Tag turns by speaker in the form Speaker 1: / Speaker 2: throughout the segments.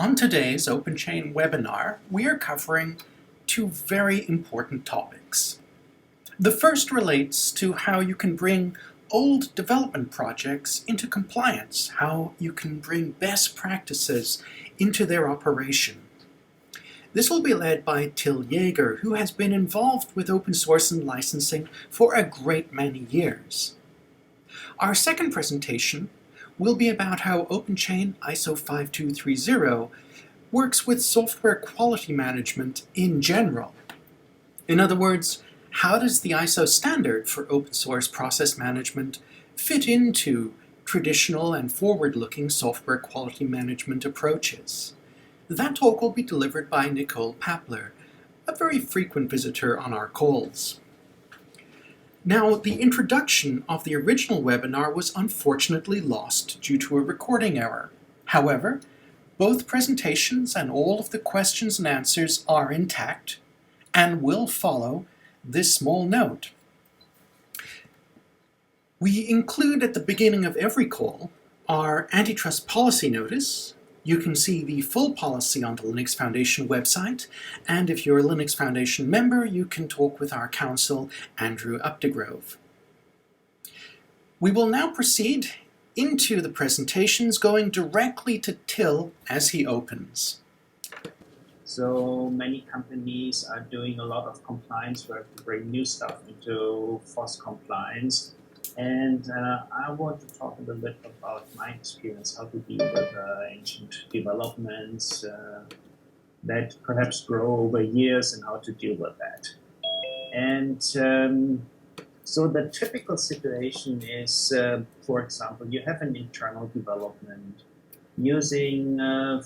Speaker 1: On today's OpenChain webinar, we are covering two very important topics. The first relates to how you can bring old development projects into compliance, how you can bring best practices into their operation. This will be led by Till Jaeger, who has been involved with open source and licensing for a great many years. Our second presentation will be about how OpenChain ISO 5230 works with software quality management in general. In other words, how does the ISO standard for open source process management fit into traditional and forward-looking software quality management approaches? That talk will be delivered by Nicole Papler, a very frequent visitor on our calls. Now, the introduction of the original webinar was unfortunately lost due to a recording error. However, both presentations and all of the questions and answers are intact and will follow this small note. We include at the beginning of every call our antitrust policy notice. You can see the full policy on the Linux Foundation website, and if you're a Linux Foundation member, you can talk with our counsel, Andrew Updegrove. We will now proceed into the presentations, going directly to Till as he opens.
Speaker 2: So many companies are doing a lot of compliance work to bring new stuff into FOSS compliance. And I want to talk a little bit about my experience, how to deal with ancient developments that perhaps grow over years and how to deal with that. And so the typical situation is, for example, you have an internal development using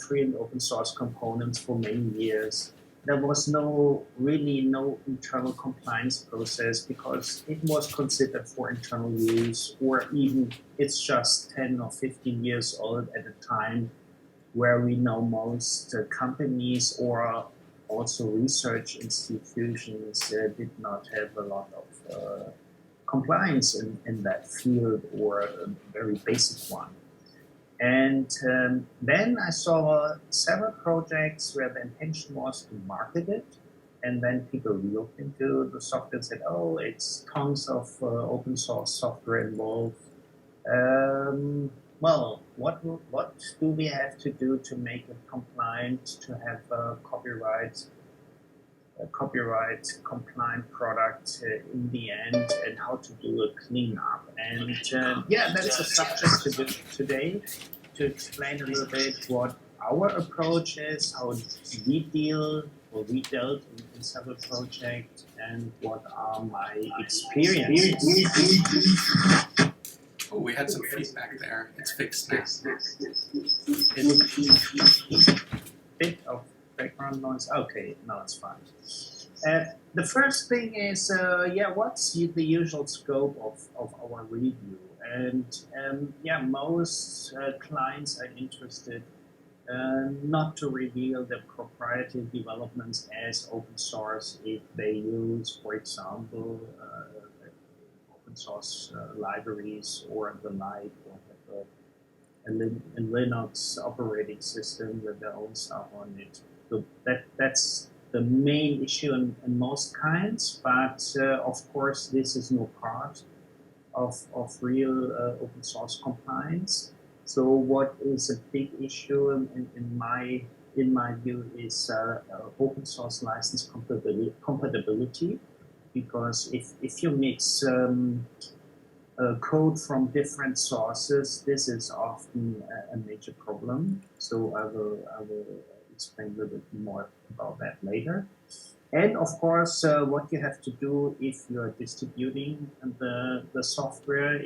Speaker 2: free and open source components for many years. There was really no internal compliance process because it was considered for internal use, or even it's just 10 or 15 years old at a time where we know most companies or also research institutions did not have a lot of compliance in that field, or a very basic one. And then I saw several projects where the intention was to market it, and then people looked into the software and said, oh, it's tons of open source software involved. Well, what do we have to do to make it compliant, to have a copyright compliant product in the end, and how to do a cleanup. And yeah, that's the subject to do today, to explain a little bit what our approach is, how we dealt in several projects, and what are my experiences.
Speaker 1: Oh, we had some feedback there. It's fixed now.
Speaker 2: Bit of background noise. Okay, no, it's fine. The first thing is, what's the usual scope of our review? And most clients are interested not to reveal the proprietary developments as open source if they use, for example, open source libraries or the like, or have a Linux operating system with their own stuff on it. So that's the main issue in most kinds, but of course this is no part of real open source compliance. So what is a big issue in my view is open source license compatibility, because if you mix code from different sources, this is often a major problem. So I will explain a little bit more about that later. And of course, what you have to do if you're distributing the software,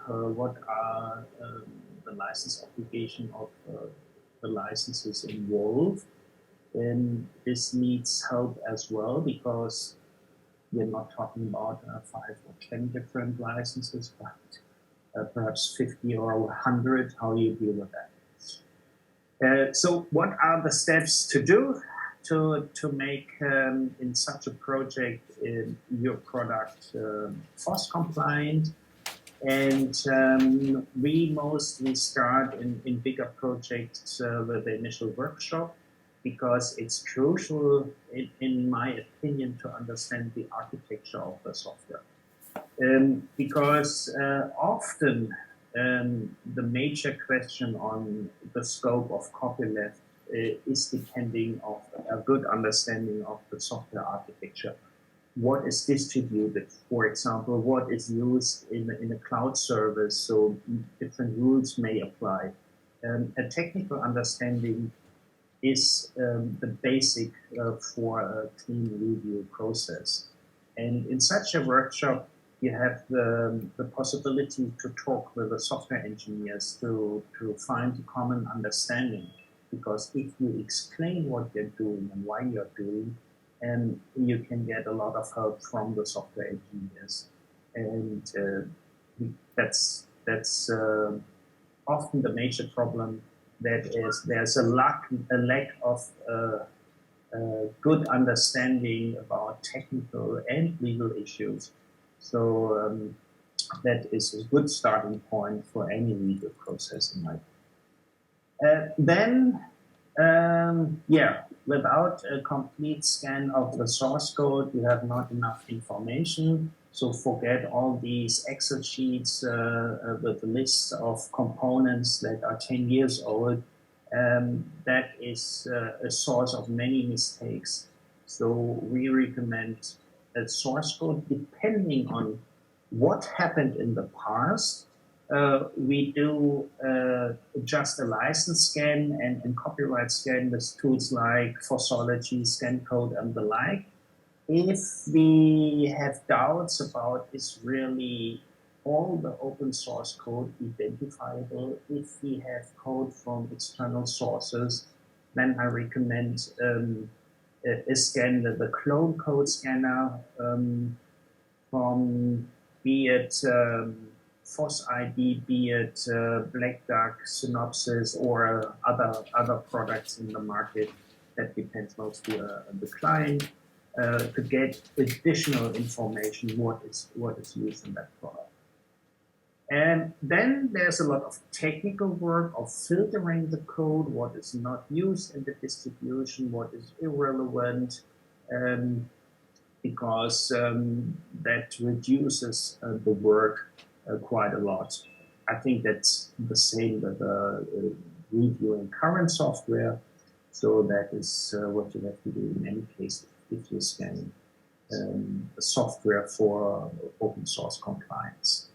Speaker 2: what are the license obligation of the licenses involved. And this needs help as well, because we're not talking about 5 or 10 different licenses, but perhaps 50 or 100, how you deal with that. So what are the steps to do to make in such a project your product FOSS compliant? And we mostly start in bigger projects with the initial workshop, because it's crucial, in my opinion, to understand the architecture of the software. Because often the major question on the scope of copyleft is depending on a good understanding of the software architecture. What is distributed, for example, what is used in a cloud service, so different rules may apply. A technical understanding is the basic for a clean review process. And in such a workshop, you have the possibility to talk with the software engineers to find a common understanding. Because if you explain what you're doing and why you're doing, and you can get a lot of help from the software engineers. And that's often the major problem. That is, there's a lack of good understanding about technical and legal issues. So that is a good starting point for any legal process in my opinion. Yeah, without a complete scan of the source code, you have not enough information. So forget all these Excel sheets with lists of components that are 10 years old. That is a source of many mistakes. So we recommend a source code depending on what happened in the past. We do just a license scan and copyright scan with tools like Fossology, ScanCode, and the like. If we have doubts about is really all the open source code identifiable, if we have code from external sources, then I recommend a scan, the clone code scanner from be it FossID, be it Black Duck, Synopsys, or other products in the market. That depends mostly on the client to get additional information what is used in that product. And then there's a lot of technical work of filtering the code, what is not used in the distribution, what is irrelevant, because that reduces the work quite a lot. I think that's the same with reviewing current software. So that is what you have to do in any case if you scan software for open source compliance.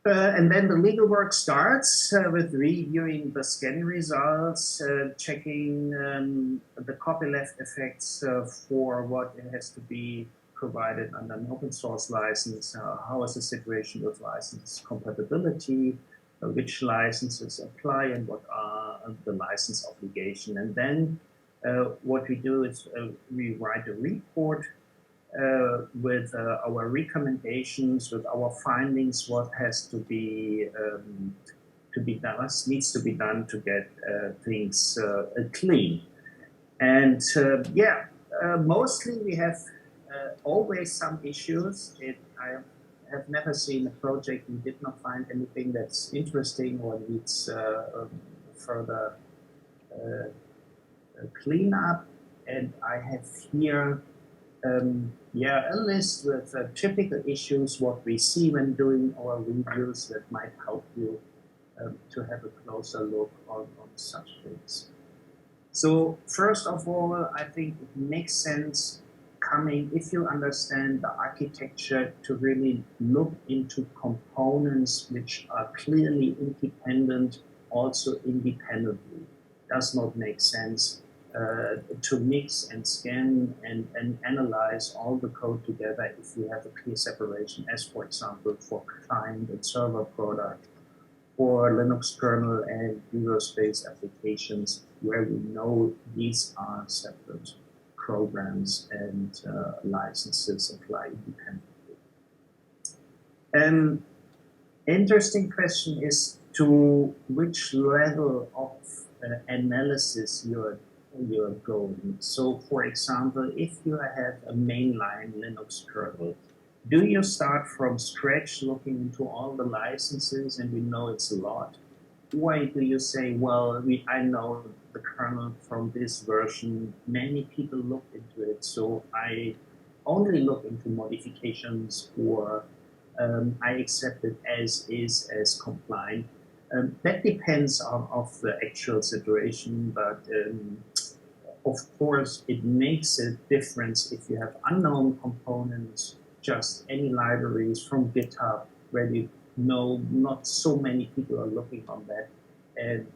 Speaker 2: And then the legal work starts with reviewing the scanning results, checking the copyleft effects for what has to be provided under an open source license, how is the situation with license compatibility, which licenses apply, and what are the license obligation. And then what we do is we write a report with our recommendations, with our findings, what has to be done, needs to be done to get things clean. And yeah, mostly we have always some issues. I have never seen a project we did not find anything that's interesting or needs further cleanup. And I have here yeah, a list with typical issues, what we see when doing our reviews that might help you to have a closer look on such things. So first of all, I think it makes sense if you understand the architecture, to really look into components which are clearly independent, also independently. Does not make sense to mix and scan and analyze all the code together if you have a clear separation, as for example for client and server product, for Linux kernel and Eurospace applications, where we know these are separate programs and licenses apply independently. An interesting question is to which level of analysis you're going. So for example, if you have a mainline Linux kernel, Do you start from scratch looking into all the licenses, and we know it's a lot? Why do you say, well, I know the kernel from this version, many people looked into it, so I only look into modifications, or I accept it as is, as compliant? That depends on the actual situation, but of course it makes a difference if you have unknown components, just any libraries from GitHub, where you know not so many people are looking on that. And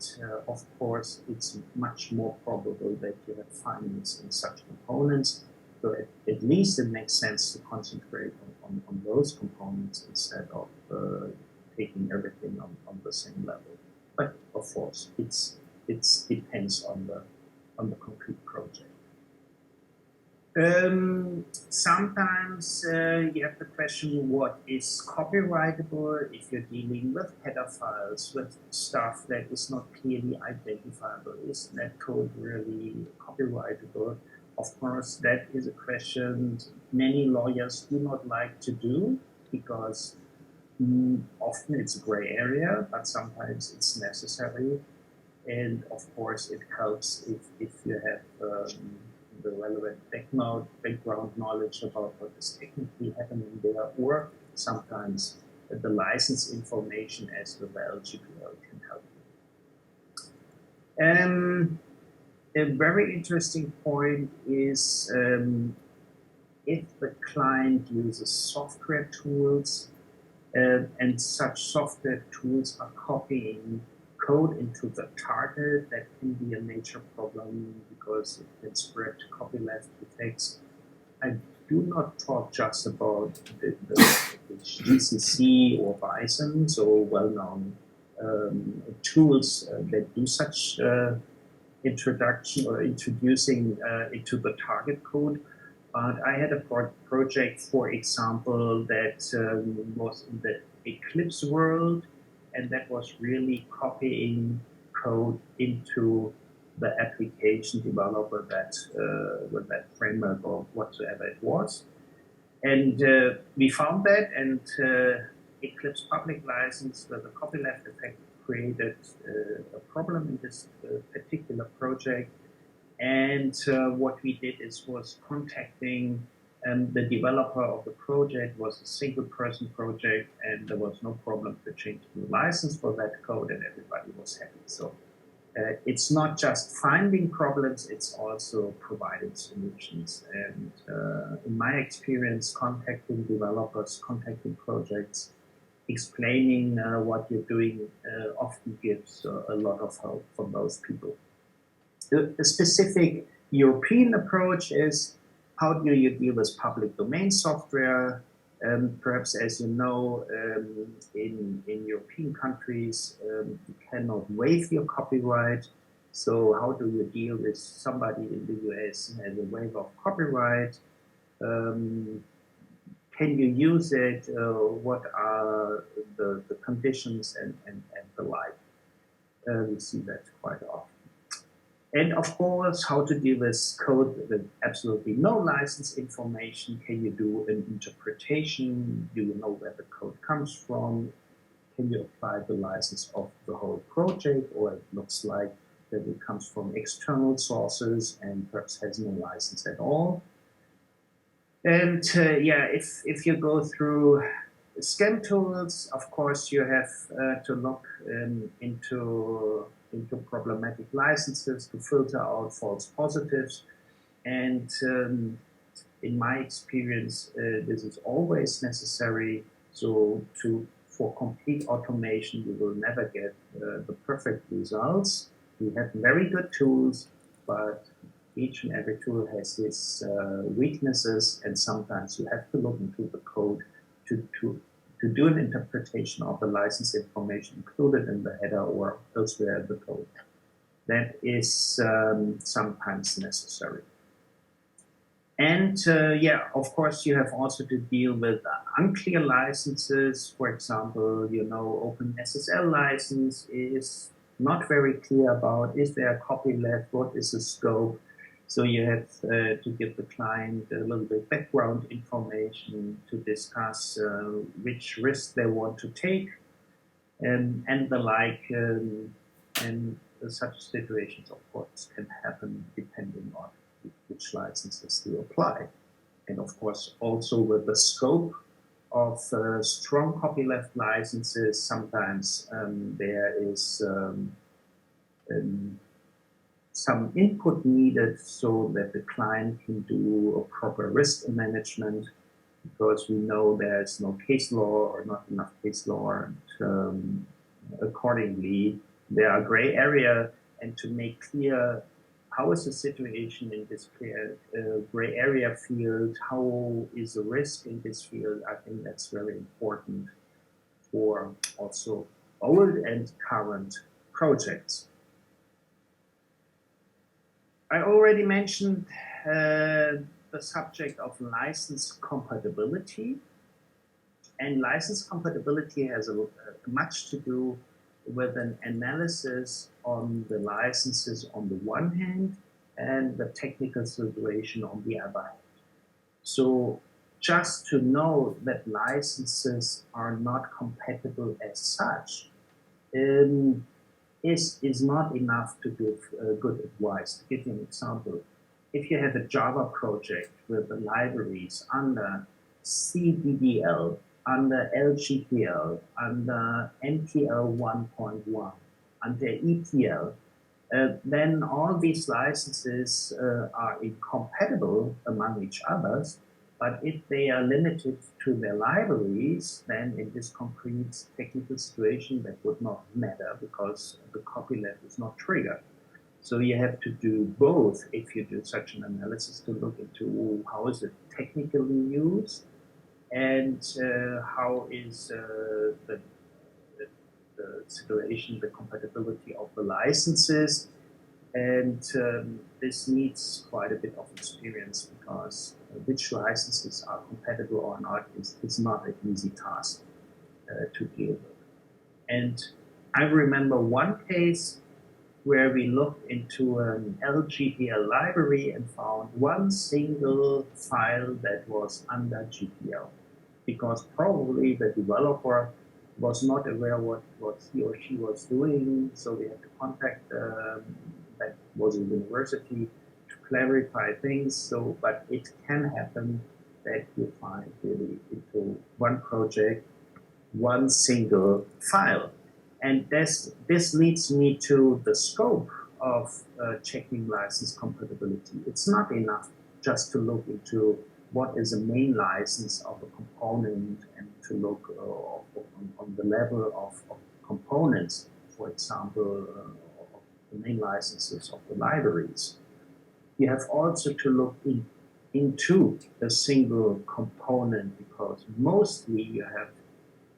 Speaker 2: of course, it's much more probable that you have findings in such components. So at least it makes sense to concentrate on those components instead of taking everything on the same level. But of course, it depends on the concrete project. Sometimes you have the question, what is copyrightable if you're dealing with header files, with stuff that is not clearly identifiable? Is that code really copyrightable? Of course, that is a question many lawyers do not like to do, because often it's a gray area, but sometimes it's necessary. And of course, it helps if you have the relevant background knowledge about what is technically happening there, or sometimes the license information as well as GPL can help you. A very interesting point is if the client uses software tools, and such software tools are copying code into the target, that can be a major problem because it can spread copyleft effects. I do not talk just about the GCC or Bison, so well-known tools that do such introduction or introducing into the target code. But I had a project, for example, that was in the Eclipse world, and that was really copying code into the application developer that with that framework or whatsoever it was. And we found that, and Eclipse public license with the copyleft effect created a problem in this particular project. And what we did was contacting the developer of the project. Was a single person project, and there was no problem to change the license for that code, and everybody was happy. So it's not just finding problems, it's also providing solutions. And in my experience, contacting developers, contacting projects, explaining what you're doing often gives a lot of help for those people. The specific European approach is, how do you deal with public domain software? Perhaps, as you know, in European countries, you cannot waive your copyright. So how do you deal with somebody in the US who has a waiver of copyright? Can you use it? What are the conditions and the like? We see that quite often. And of course, how to deal with code with absolutely no license information. Can you do an interpretation? Do you know where the code comes from? Can you apply the license of the whole project, or it looks like that it comes from external sources and perhaps has no license at all? And yeah, if you go through scam tools, of course, you have to look into problematic licenses to filter out false positives. And in my experience, this is always necessary. So for complete automation, you will never get the perfect results. We have very good tools, but each and every tool has its weaknesses, and sometimes you have to look into the code to do an interpretation of the license information included in the header or elsewhere in the code. That is sometimes necessary. And yeah, of course, you have also to deal with unclear licenses. For example, you know, OpenSSL license is not very clear about, is there a copyleft, what is the scope? So you have to give the client a little bit background information to discuss which risk they want to take and the like. And such situations, of course, can happen depending on which licenses you apply. And of course, also with the scope of strong copyleft licenses, sometimes there is some input needed so that the client can do a proper risk management, because we know there's no case law or not enough case law, and accordingly there are gray area. And to make clear how is the situation in this gray area field, how is the risk in this field, I think that's very important for also old and current projects. I already mentioned the subject of license compatibility, and license compatibility has much to do with an analysis on the licenses on the one hand and the technical situation on the other hand. So just to know that licenses are not compatible as such is not enough to give good advice. To give you an example, if you have a Java project with the libraries under CDDL, under LGPL, under NTL 1.1, under ETL, then all these licenses are incompatible among each other. But if they are limited to their libraries, then in this concrete technical situation, that would not matter because the copyleft is not triggered. So you have to do both if you do such an analysis, to look into how is it technically used and how is the situation, the compatibility of the licenses. And this needs quite a bit of experience, because which licenses are compatible or not is not an easy task to deal with. And I remember one case where we looked into an LGPL library and found one single file that was under GPL, because probably the developer was not aware what he or she was doing. So we had to contact that was a university to clarify things. So, but it can happen that you find really into one project one single file. And this leads me to the scope of checking license compatibility. It's not enough just to look into what is a main license of a component and to look on the level of components, for example, the main licenses of the libraries. You have also to look into a single component, because mostly you have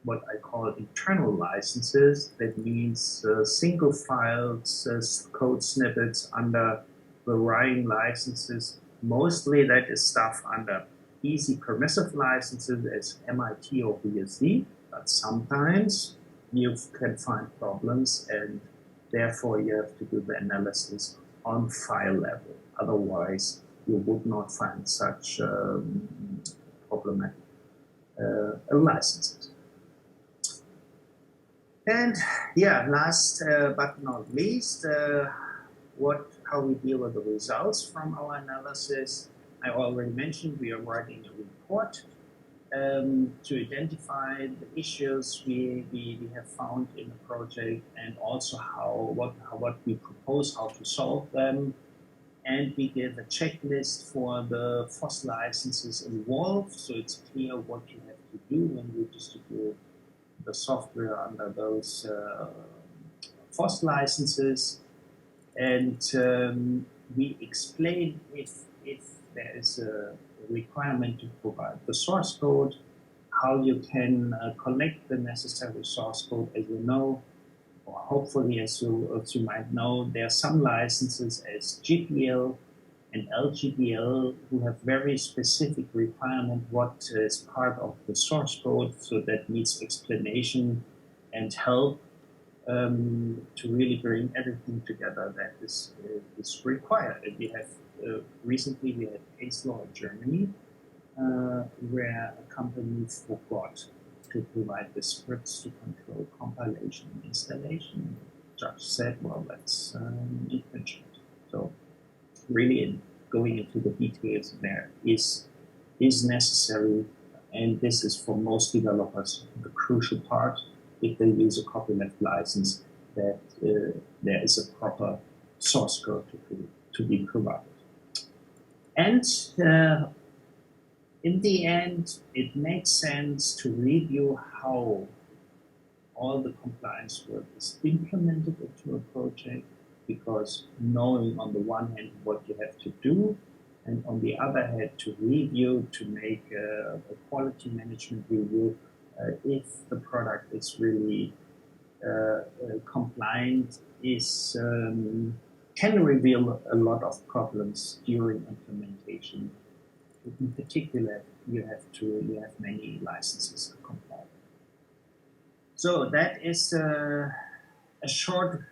Speaker 2: what I call internal licenses. That means single files, code snippets under varying licenses. Mostly that is stuff under easy permissive licenses as MIT or BSD, but sometimes you can find problems, and therefore you have to do the analysis on file level. Otherwise, you would not find such problematic licenses. And yeah, last but not least, how we deal with the results from our analysis. I already mentioned we are writing a report to identify the issues we have found in the project, and also what we propose, how to solve them. And we give a checklist for the FOSS licenses involved, so it's clear what you have to do when you distribute the software under those FOSS licenses. And we explain if there is a requirement to provide the source code, how you can collect the necessary source code. As you know, or hopefully as you might know, there are some licenses as GPL and LGPL who have very specific requirement what is part of the source code, so that needs explanation and help to really bring everything together that is is required. And we have recently we had case law in Germany where a company forgot to provide the scripts to control compilation and installation. The judge said, well, that's infringement. So really going into the details there is necessary, and this is for most developers the crucial part if they use a copyleft license, that there is a proper source code to be provided. And in the end, it makes sense to review how all the compliance work is implemented into a project, because knowing on the one hand what you have to do, and on the other hand to review, to make a quality management review, if the product is really compliant, is can reveal a lot of problems during implementation. In particular, you have many licenses to comply. So that is a short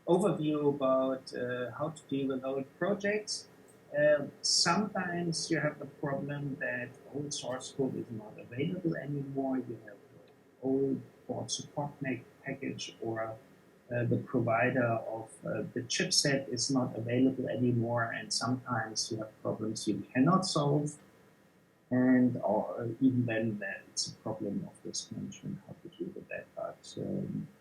Speaker 2: overview about how to deal with old projects. Sometimes you have the problem that old source code is not available anymore. You have old board support package, or the provider of the chipset is not available anymore, and sometimes you have problems you cannot solve, and or even then it's a problem of risk management, how to deal with that. But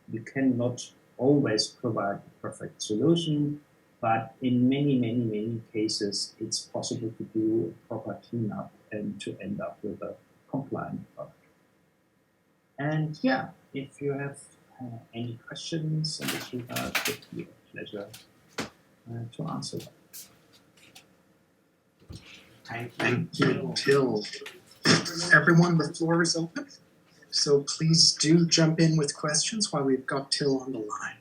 Speaker 2: you cannot always provide the perfect solution, but in many cases it's possible to do a proper cleanup and to end up with a compliant product. And yeah, if you have any questions in this regard, it would be a pleasure to answer them.
Speaker 1: Thank you, Till. Everyone, the floor is open, so please do jump in with questions while we've got Till on the line.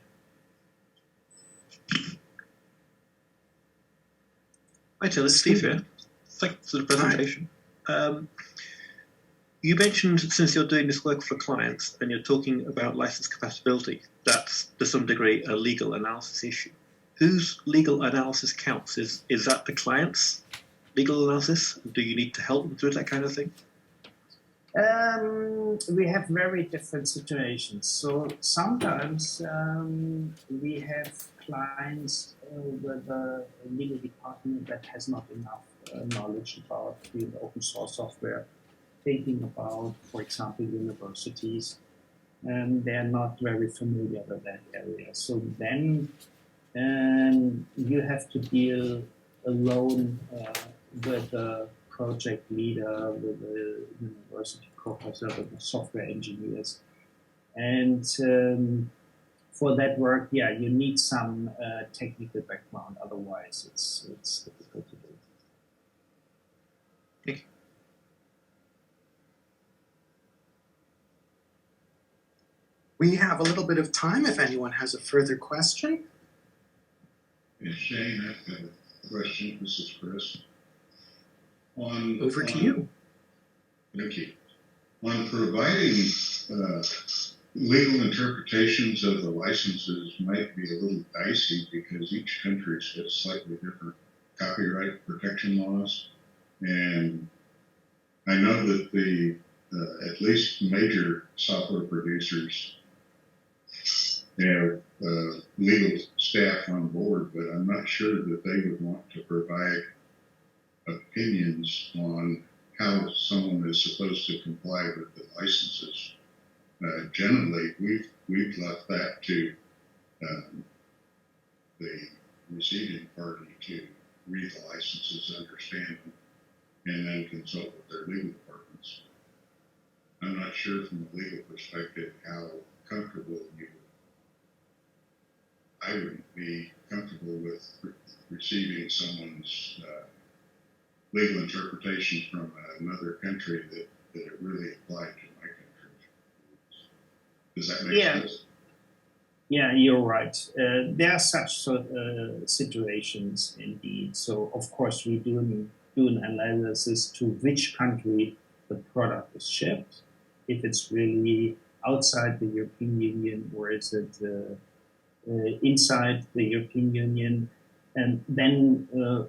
Speaker 3: Hi Till, it's Steve here. Thanks for the presentation. You mentioned, since you're doing this work for clients and you're talking about license compatibility, that's to some degree a legal analysis issue. Whose legal analysis counts? Is that the client's legal analysis? Do you need to help them through that kind of thing?
Speaker 2: We have very different situations. So sometimes we have clients with a legal department that has not enough knowledge about the open source software, thinking about, for example, universities, and they're not very familiar with that area. So then you have to deal alone with a project leader, with a university professor, with the software engineers. And for that work, yeah, you need some technical background, otherwise it's difficult to do.
Speaker 3: Thank you.
Speaker 1: We have a little bit of time if anyone has a further question.
Speaker 4: Yes, Shane, I've got a question. This is Chris.
Speaker 1: Over to you.
Speaker 4: Thank you. On providing legal interpretations of the licenses might be a little dicey because each country's got slightly different copyright protection laws. And I know that the at least major software producers have legal staff on board, but I'm not sure that they would want to provide opinions on how someone is supposed to comply with the licenses. Generally, we've left that to the receiving party to read the licenses, understand them, and then consult with their legal departments. I'm not sure from a legal perspective how comfortable I wouldn't be comfortable with receiving someone's legal interpretation from another country that it really applied to my country. Does that make sense?
Speaker 2: Yeah, you're right. There are such situations indeed. So of course we do an analysis to which country the product is shipped. If it's really outside the European Union, or is it inside the European Union, and then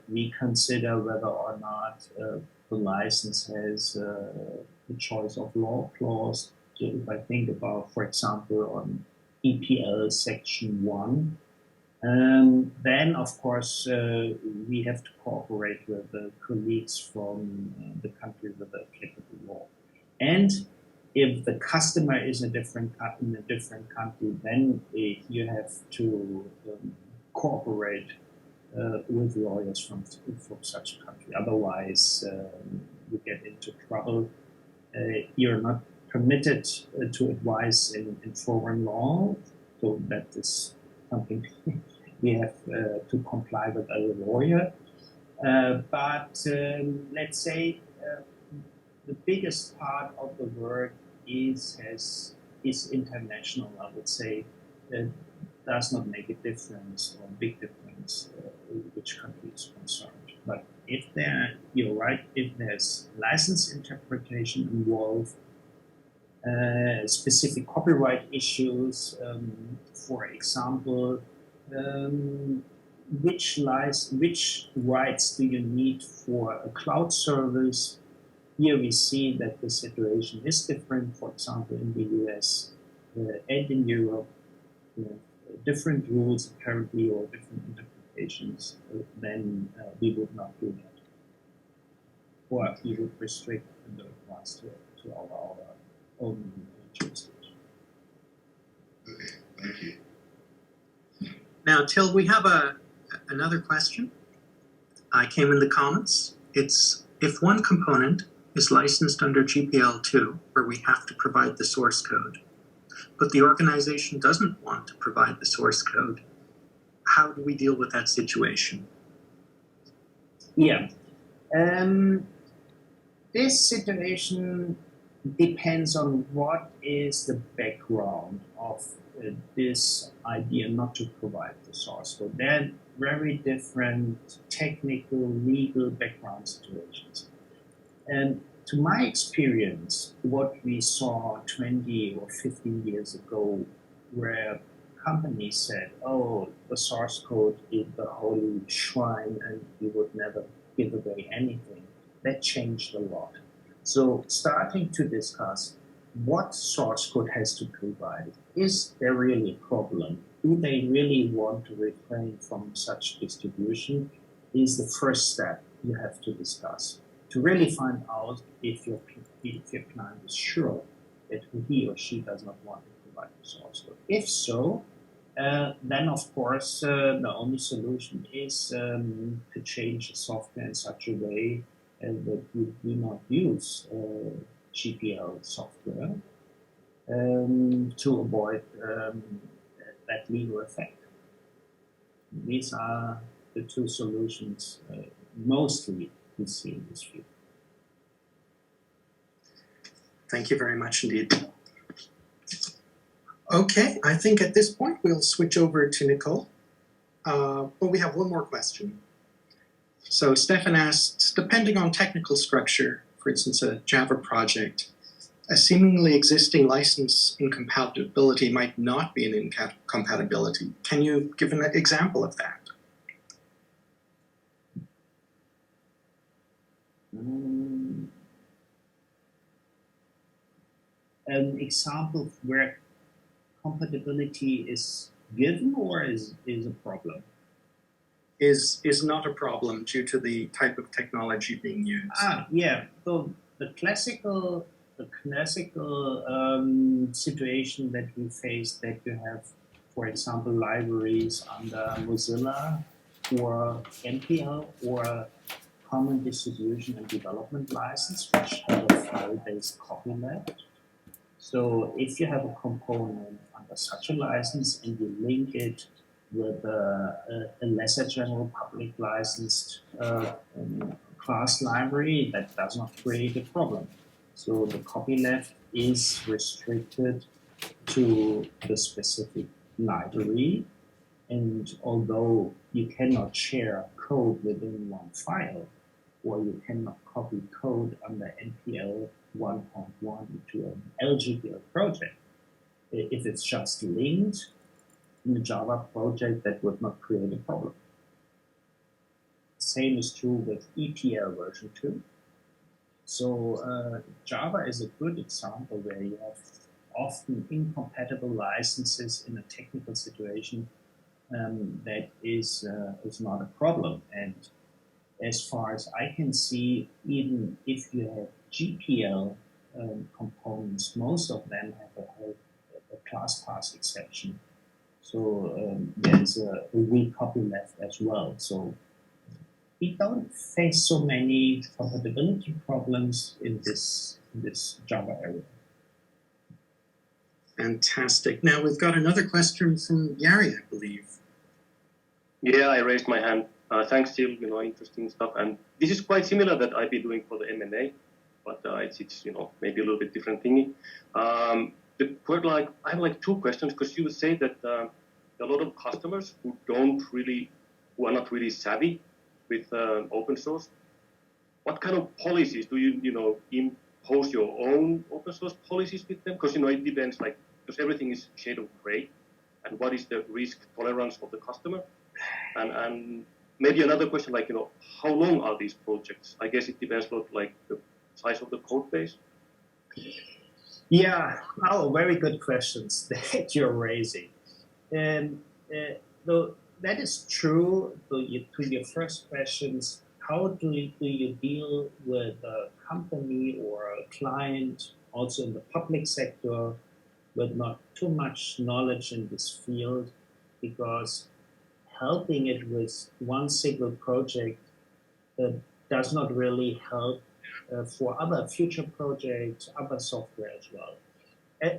Speaker 2: we consider whether or not the license has the choice of law clause. So if I think about, for example, on EPL Section 1, then of course we have to cooperate with the colleagues from the country with the applicable law. And if the customer is in a different country, then you have to cooperate with lawyers from such a country. Otherwise, you get into trouble. You're not permitted to advise in foreign law, so that is something we have to comply with as a lawyer. But let's say the biggest part of the work is international. I would say does not make a difference or a big difference which country is concerned. But if you're right, if there's license interpretation involved, specific copyright issues, for example, which rights do you need for a cloud service? Here we see that the situation is different, for example, in the US and in Europe. Different rules apparently, or different interpretations, then we would not do that. Or we would restrict the rights to our own jurisdiction.
Speaker 4: Okay, thank you.
Speaker 1: Now, Till, we have another question. I came in the comments. It's, if one component is licensed under GPL2, where we have to provide the source code, but the organization doesn't want to provide the source code, how do we deal with that situation?
Speaker 2: Yeah. This situation depends on what is the background of this idea not to provide the source code. There are very different technical, legal background situations. And to my experience, what we saw 20 or 15 years ago, where companies said, oh, the source code is the holy shrine and we would never give away anything, that changed a lot. So starting to discuss what source code has to provide, is there really a problem? Do they really want to refrain from such distribution? Is the first step you have to discuss to really find out if your client is sure that he or she does not want to provide the source code. If so, then of course the only solution is to change the software in such a way that you do not use GPL software to avoid that legal effect. These are the two solutions mostly we see in this field.
Speaker 1: Thank you very much indeed. Okay, I think at this point we'll switch over to Nicole. But we have one more question. So Stefan asks, depending on technical structure, for instance, a Java project, a seemingly existing license incompatibility might not be an incompatibility. Can you give an example of that?
Speaker 2: An example where compatibility is given or is a problem?
Speaker 1: Is not a problem due to the type of technology being used.
Speaker 2: Yeah. So the classical situation that we face, that you have, for example, libraries under Mozilla or NPL or Common Distribution and Development License, which have a file-based copyleft. So if you have a component under such a license and you link it with a lesser general public licensed class library, that does not create a problem. So the copyleft is restricted to the specific library, and although you cannot share code within one file, or you cannot copy code under NPL 1.1 to an LGPL project, if it's just linked, in a Java project, that would not create a problem. Same is true with ETL version 2. So Java is a good example where you have often incompatible licenses in a technical situation. That is not a problem. And as far as I can see, even if you have GPL components, most of them have a class pass exception. So there's a weak copyleft as well. So we don't face so many compatibility problems in this Java area.
Speaker 1: Fantastic. Now we've got another question from Yari, I believe.
Speaker 5: Yeah, I raised my hand. Thanks, Jill. Interesting stuff. And this is quite similar that I've been doing for the M&A, but it's maybe a little bit different thingy. I have two questions, because you would say that a lot of customers who are not really savvy with open source. What kind of policies do you impose your own open source policies with them? Because it depends, because everything is shade of gray, and what is the risk tolerance of the customer? And maybe another question, how long are these projects? I guess it depends a lot, the size of the code base.
Speaker 2: Yeah, very good questions that you're raising. Though that is true, to your first questions, how do you deal with a company or a client, also in the public sector, with not too much knowledge in this field? Because helping it with one single project does not really help for other future projects, other software as well.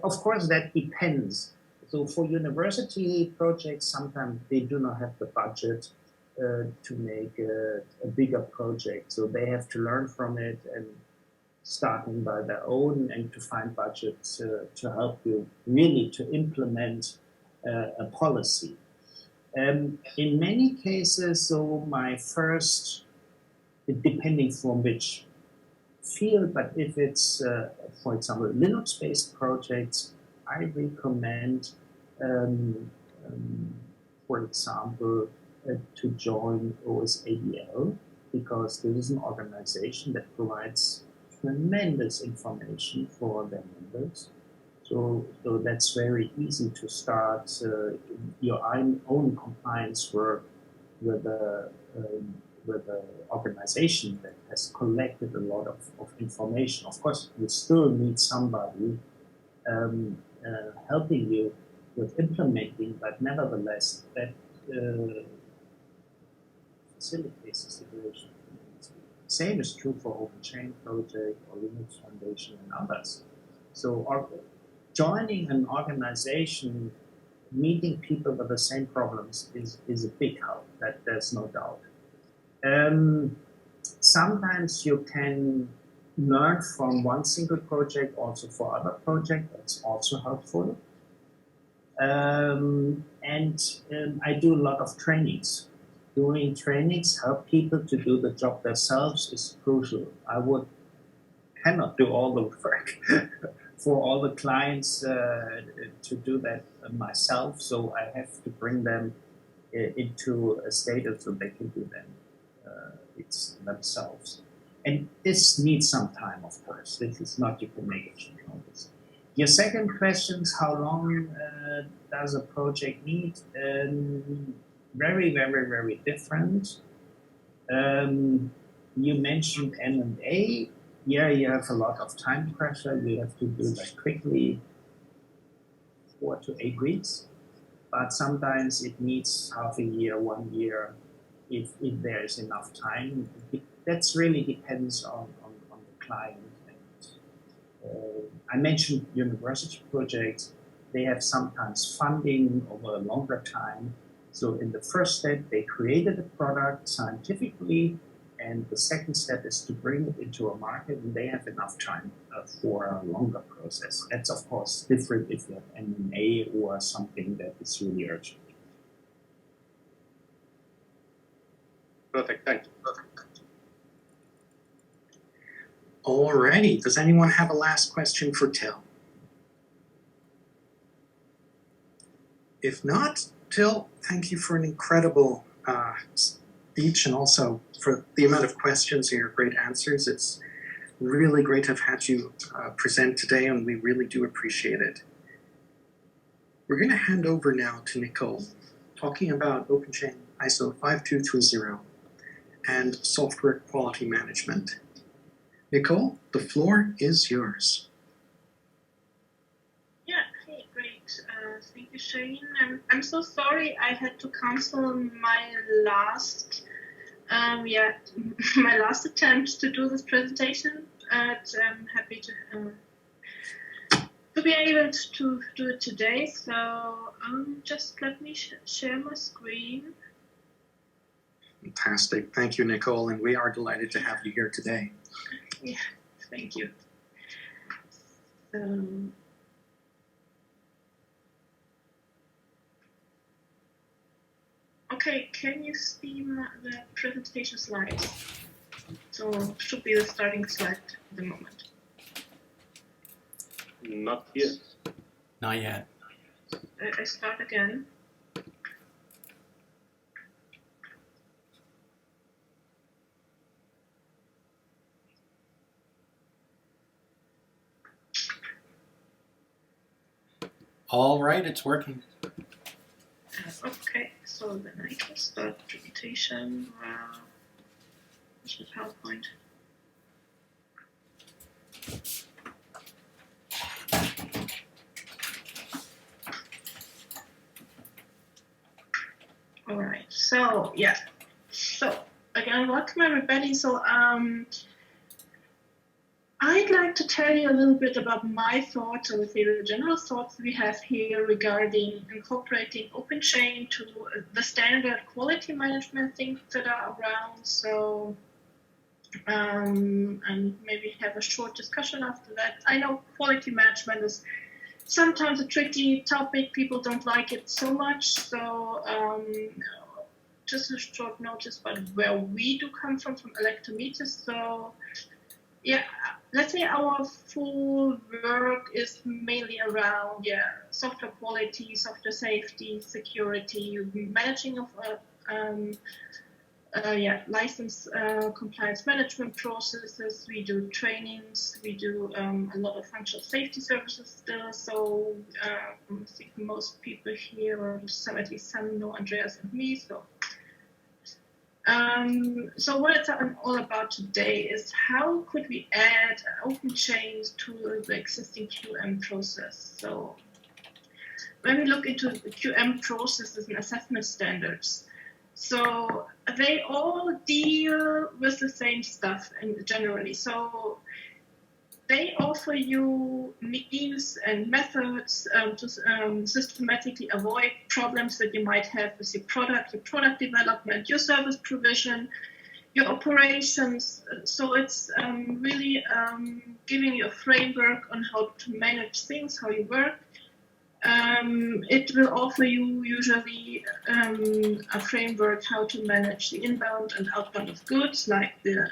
Speaker 2: Of course, that depends. So for university projects, sometimes they do not have the budget to make a bigger project. So they have to learn from it and starting by their own, and to find budgets to help you really to implement a policy. In many cases, so my first, depending from which field, but if it's, for example, Linux-based projects, I recommend, for example, to join OSADL, because this is an organization that provides tremendous information for their members. So that's very easy to start your own compliance work with an organization that has collected a lot of information. Of course, you still need somebody helping you with implementing, but nevertheless, that facilitates the situation. Same is true for OpenChain project or Linux Foundation and others. So joining an organization, meeting people with the same problems is a big help, that there's no doubt. Sometimes you can learn from one single project also for other projects, that's also helpful. And I do a lot of trainings. Doing trainings help people to do the job themselves is crucial. I cannot do all the work for all the clients to do that myself, so I have to bring them into a status so they can do them themselves. And this needs some time, of course. This is not you can make it on this. Your second question is how long does a project need? Very, very, very different. You mentioned M&A. Yeah, you have a lot of time pressure. You have to do that quickly, 4 to 8 weeks. But sometimes it needs half a year, 1 year, if there is enough time. That really depends on the client. And, I mentioned university projects. They have sometimes funding over a longer time. So in the first step, they created a product scientifically, and the second step is to bring it into a market, and they have enough time for a longer process. That's, of course, different if you have M&A or something that is really urgent.
Speaker 5: Perfect, thank you.
Speaker 1: Alrighty, does anyone have a last question for Till? If not, Till, thank you for an incredible speech and also for the amount of questions and your great answers. It's really great to have had you present today, and we really do appreciate it. We're going to hand over now to Nicole, talking about OpenChain ISO 5230 and software quality management. Nicole, the floor is yours.
Speaker 6: Yeah, hey, great. Thank you, Shane. I'm so sorry I had to cancel my last my last attempt to do this presentation. But I'm happy to be able to do it today. So just let me share my screen.
Speaker 1: Fantastic. Thank you, Nicole, and we are delighted to have you here today.
Speaker 6: Yeah, thank you. Okay, can you see the presentation slides? So should be the starting slide at the moment.
Speaker 5: Not here.
Speaker 1: Not yet.
Speaker 6: I start again.
Speaker 1: All right, it's working.
Speaker 6: Okay, so then I can start the presentation. Where's the PowerPoint? All right, so yeah, so again, welcome everybody. So I'd like to tell you a little bit about my thoughts, or the general thoughts we have here regarding incorporating OpenChain to the standard quality management things that are around. So, and maybe have a short discussion after that. I know quality management is sometimes a tricky topic. People don't like it so much. So, just a short notice about where we do come from Electrometers. So, yeah, let's say our full work is mainly around software quality, software safety, security, managing of license compliance management processes. We do trainings. We do a lot of functional safety services still. So I think most people here, or at least some, know Andreas and me. So what it's all about today is how could we add OpenChain to the existing QM process. So when we look into the QM processes and assessment standards, so they all deal with the same stuff generally. So they offer you means and methods to systematically avoid problems that you might have with your product development, your service provision, your operations. So it's really giving you a framework on how to manage things, how you work. It will offer you usually a framework how to manage the inbound and outbound of goods, like the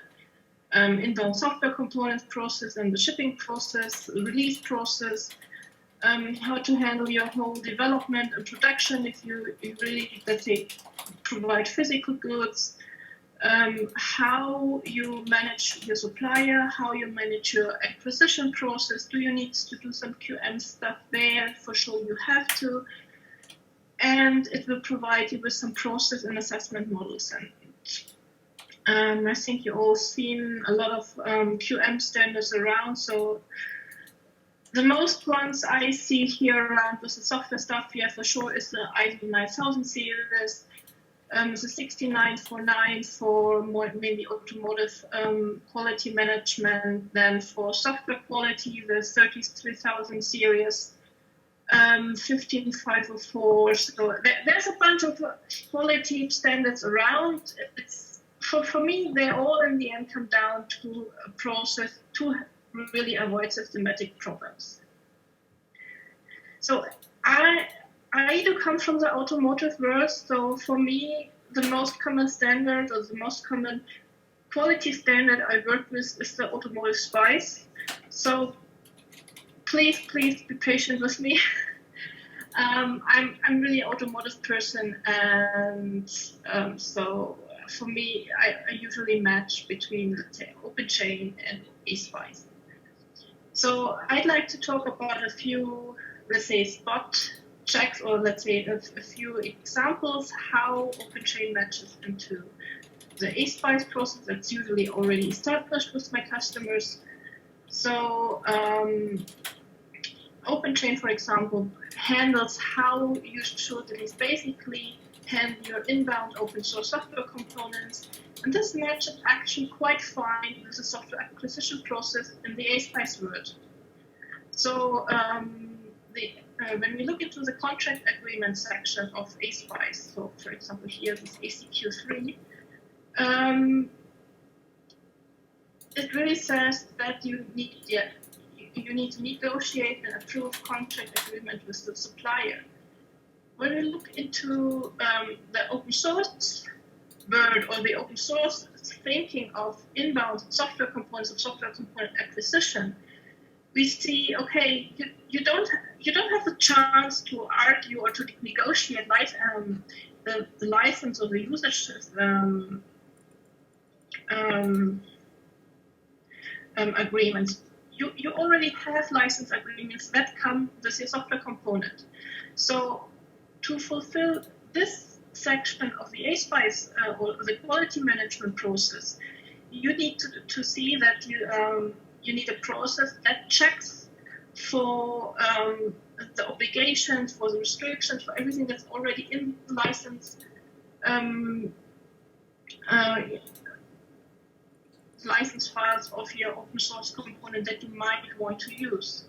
Speaker 6: inbound software components process and the shipping process, the release process, how to handle your whole development and production if you really, let's say, provide physical goods, how you manage your supplier, how you manage your acquisition process. Do you need to do some QM stuff there? For sure you have to. And it will provide you with some process and assessment models. And I think you all seen a lot of QM standards around. So the most ones I see here around with the software stuff, for sure, is the ISO 9000 series, the 16949 for mainly automotive quality management. Then for software quality, the 33000 series, 15504. So there's a bunch of quality standards around. For me, they all in the end come down to a process to really avoid systematic problems. So I do come from the automotive world, so for me, the most common standard or the most common quality standard I work with is the automotive SPICE. So please be patient with me. I'm really an automotive person, and so for me, I usually match between, let's say, OpenChain and ASPICE. So I'd like to talk about a few, let's say, spot checks, or let's say a few examples how OpenChain matches into the ASPICE process that's usually already established with my customers. So OpenChain, for example, handles how you should at least basically handle your inbound open source software components. And this matches actually quite fine with the software acquisition process in the ASPICE world. So when we look into the contract agreement section of ASPICE, so for example here this ACQ3, it really says that you need to negotiate and approve contract agreement with the supplier. When we look into the open source world, or the open source thinking of inbound software components, of software component acquisition, we see, okay, you don't have a chance to argue or to negotiate the license or the usage agreements. You already have license agreements that come with your software component. So to fulfill this section of the ASPICE or the quality management process, you need to see that you need a process that checks for the obligations, for the restrictions, for everything that's already in the license license files of your open source component that you might want to use.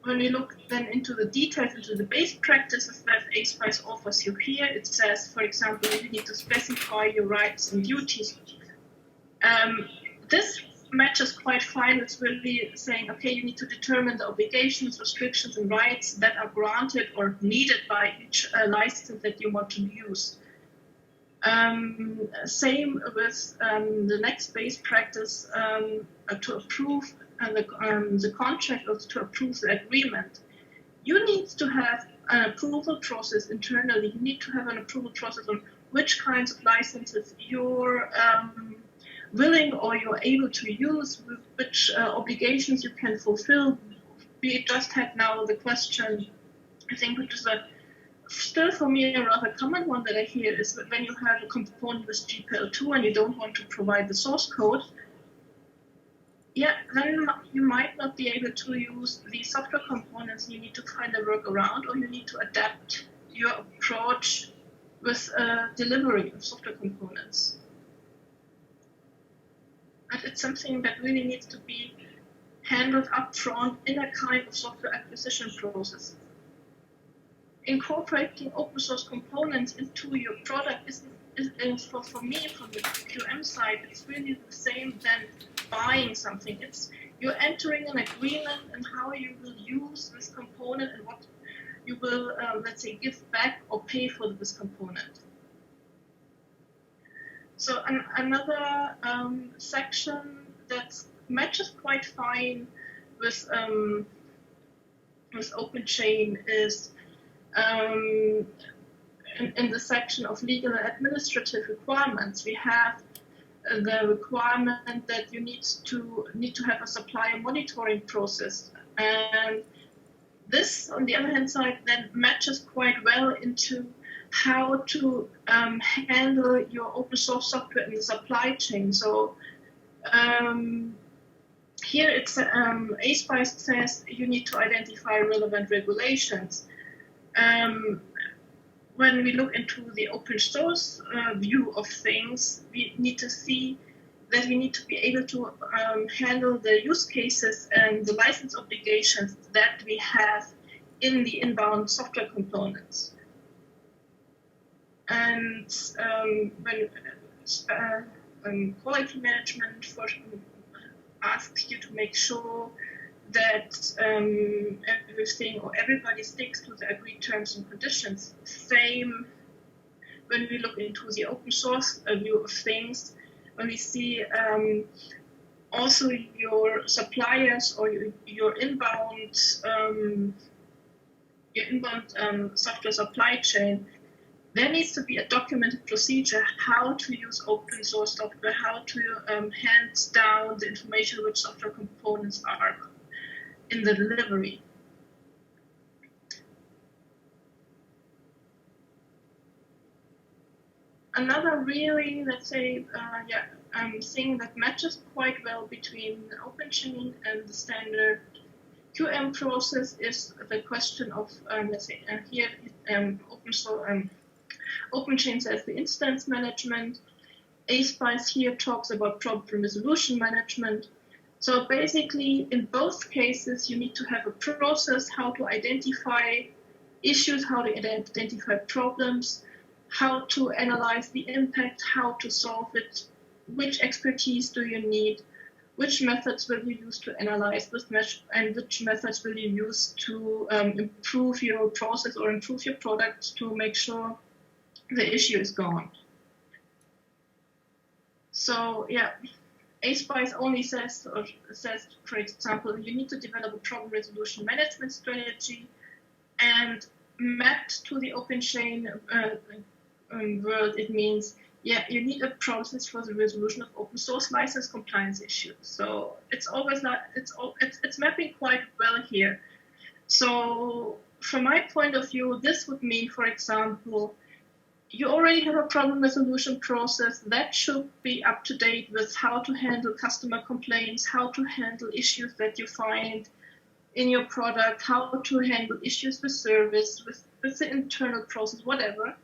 Speaker 6: When we look then into the details, into the best practices that ASPICE offers you here, it says, for example, you need to specify your rights and duties. This matches quite fine. It's really saying, okay, you need to determine the obligations, restrictions, and rights that are granted or needed by each license that you want to use. Same with the next base practice to approve the contract or to approve the agreement. You need to have an approval process internally. You need to have an approval process on which kinds of licenses you're willing or you're able to use, with which obligations you can fulfill. We just had now the question, I think, which is still for me a rather common one that I hear, is that when you have a component with GPL2 and you don't want to provide the source code, then you might not be able to use the software components. You need to find a workaround, or you need to adapt your approach with delivery of software components. And it's something that really needs to be handled upfront in a kind of software acquisition process. Incorporating open source components into your product is for me, from the QM side, it's really the same than buying something. It's you're entering an agreement and how you will use this component and what you will, let's say, give back or pay for this component. So another section that matches quite fine with OpenChain is in the section of legal and administrative requirements. We have the requirement that you need to have a supplier monitoring process, and this, on the other hand side, then matches quite well into how to handle your open source software in the supply chain. So here it's ASPICE says you need to identify relevant regulations. When we look into the open source view of things, we need to see that we need to be able to handle the use cases and the license obligations that we have in the inbound software components. And when quality management asks you to make sure that everything or everybody sticks to the agreed terms and conditions. Same when we look into the open source view of things, when we see also your suppliers or your inbound your inbound software supply chain, there needs to be a documented procedure how to use open source software, how to hand down the information which software components are in the delivery. Another really, let's say, thing that matches quite well between OpenChain and the standard QM process is the question of, let's say, here OpenChain says the instance management. ASPICE here talks about problem resolution management. So basically, in both cases, you need to have a process how to identify issues, how to identify problems, how to analyze the impact, how to solve it, which expertise do you need, which methods will you use to analyze this and which methods will you use to improve your process or improve your product to make sure the issue is gone. So yeah, ASPICE only says, for example, you need to develop a problem resolution management strategy, and mapped to the OpenChain world, it means, yeah, you need a process for the resolution of open source license compliance issues. So it's always not, it's mapping quite well here. So from my point of view, this would mean, for example, you already have a problem resolution process that should be up to date with how to handle customer complaints, how to handle issues that you find in your product, how to handle issues with service, with the internal process, whatever.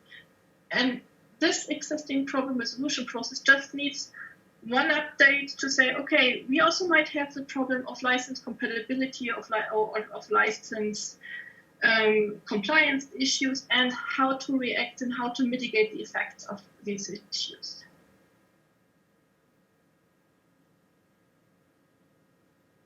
Speaker 6: And this existing problem resolution process just needs one update to say, okay, we also might have the problem of license compatibility of license compliance issues and how to react and how to mitigate the effects of these issues.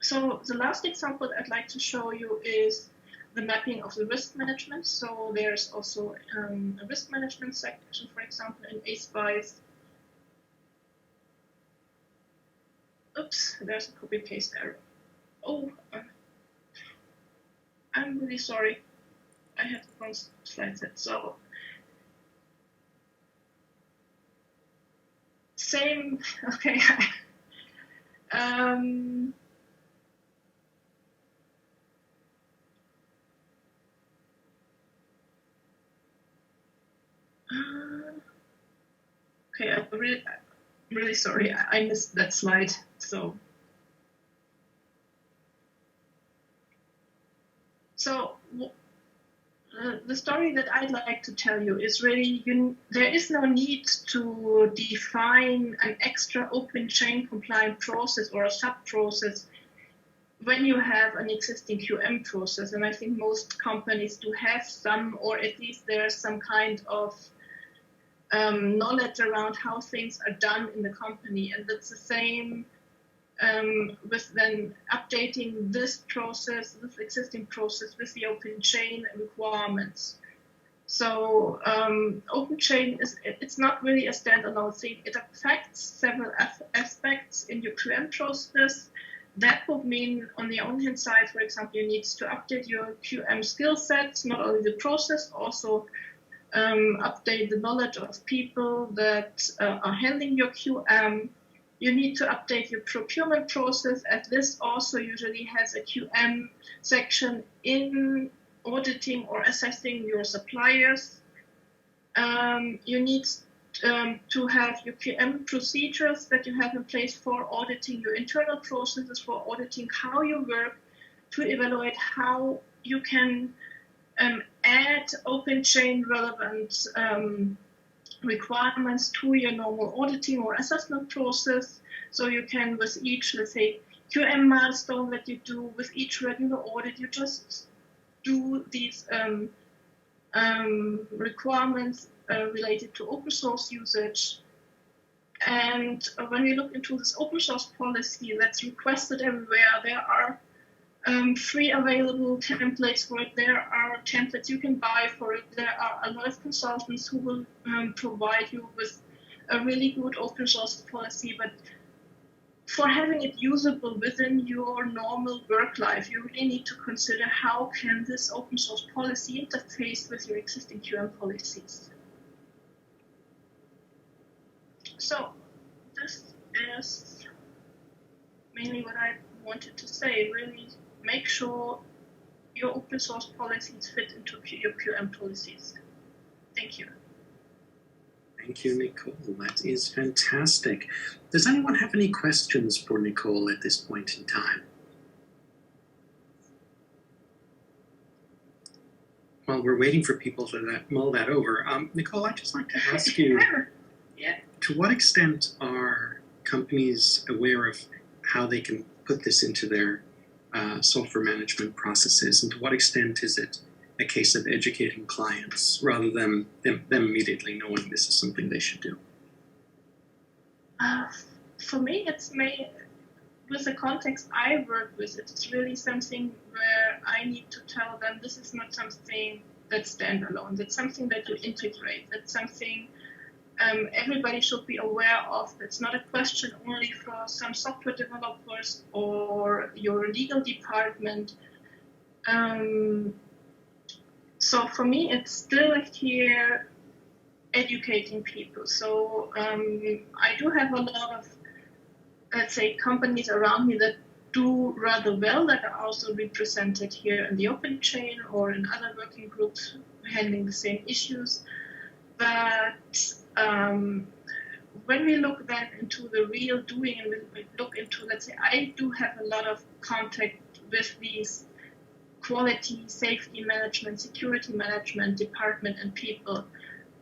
Speaker 6: So the last example I'd like to show you is the mapping of the risk management. So there's also a risk management section, for example, in ASPICE. Oops, there's a copy-paste error. Oh, I'm really sorry. I have the wrong slide set. So same, okay. Okay, I'm really sorry. I missed that slide. So the story that I'd like to tell you is really, there is no need to define an extra OpenChain compliant process or a sub-process when you have an existing QM process. And I think most companies do have some, or at least there's some kind of knowledge around how things are done in the company. And that's the same with then updating this process, this existing process with the OpenChain requirements. So OpenChain it's not really a standalone thing. It affects several aspects in your QM process. That would mean, on the one hand side, for example, you need to update your QM skill sets, not only the process, also update the knowledge of people that are handling your QM. You need to update your procurement process, as this also usually has a QM section in auditing or assessing your suppliers. You need to have your QM procedures that you have in place for auditing your internal processes, for auditing how you work, to evaluate how you can add OpenChain relevant requirements to your normal auditing or assessment process. So you can, with each, let's say, QM milestone that you do, with each regular audit, you just do these requirements related to open source usage. And when we look into this open source policy that's requested everywhere, there are free available templates for it. There are templates you can buy for it. There are a lot of consultants who will provide you with a really good open source policy. But for having it usable within your normal work life, you really need to consider how can this open source policy interface with your existing QM policies. So this is mainly what I wanted to say. Really make sure your open source policies fit into your QM policies. Thank you.
Speaker 1: Thank you, Nicole. That is fantastic. Does anyone have any questions for Nicole at this point in time? While we're waiting for people to mull that over, Nicole, I'd just like to ask you, to what extent are companies aware of how they can put this into their software management processes, and to what extent is it a case of educating clients rather than them immediately knowing this is something they should do?
Speaker 6: For me, it's with the context I work with, it's really something where I need to tell them this is not something that's standalone, that's something that you integrate, that's something everybody should be aware of. It's not a question only for some software developers or your legal department. So for me, it's still here educating people. So I do have a lot of, let's say, companies around me that do rather well, that are also represented here in the OpenChain or in other working groups handling the same issues. But when we look then into the real doing and we look into, let's say, I do have a lot of contact with these quality, safety management, security management department and people.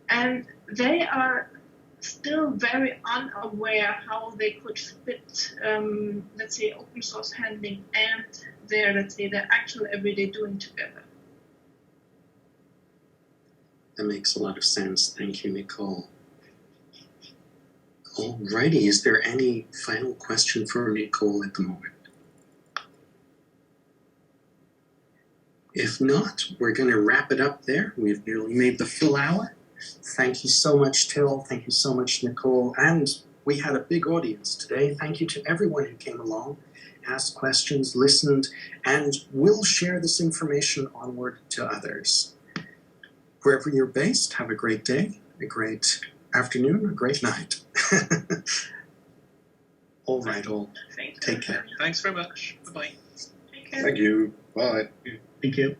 Speaker 6: And they are still very unaware how they could fit, let's say, open source handling and their, let's say, their actual everyday doing together.
Speaker 1: That makes a lot of sense. Thank you, Nicole. Alrighty, is there any final question for Nicole at the moment? If not, we're going to wrap it up there. We've nearly made the full hour. Thank you so much, Till. Thank you so much, Nicole. And we had a big audience today. Thank you to everyone who came along, asked questions, listened, and will share this information onward to others. Wherever you're based, have a great day, a great afternoon, a great night. All right, all.
Speaker 6: Thank you.
Speaker 1: Take care.
Speaker 3: Thanks very much. Bye-bye.
Speaker 6: Take care.
Speaker 7: Thank you. Bye.
Speaker 3: Thank you.